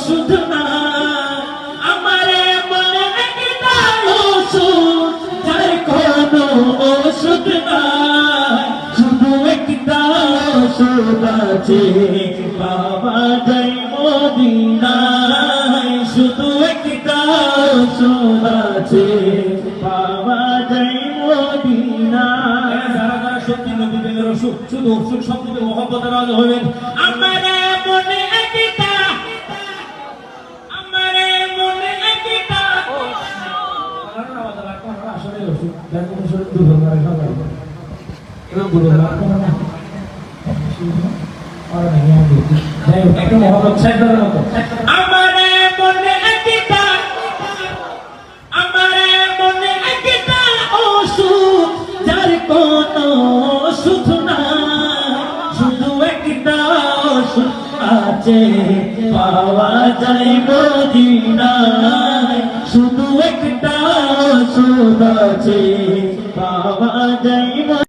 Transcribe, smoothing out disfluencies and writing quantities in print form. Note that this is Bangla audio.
ওষুধ না আমারে মনে একটা ওষুধ যার কোনো ওষুধ না শুধু একটা ওষুধ আছে পাওয়া যায় মদিনায় শুধু একটা ওষুধ আছে পাওয়া যায় মদিনায় যারা যারা সত্যি নবী প্রেমের ওষুধ শুধু ওষুধ শব্দে মহব্বতের রাজ হবেন আমারে মনে একটা আমারে মনে একটা আসলে ওষুধ যার কোনো শরীর দুর্বল করে সবাই এবং দুর্বল করে না আর নাই আমি যাই হোক একটা মহব্বত সাইডের মতো আমারে মনে একটা আমারে মনে একটা ওষুধ যার কোনো ওষুধ না শুধু একটা ওষুধ আছে পাওয়া যায় মদিনায় শুধু একটা ওষুধ আছে পাওয়া যায়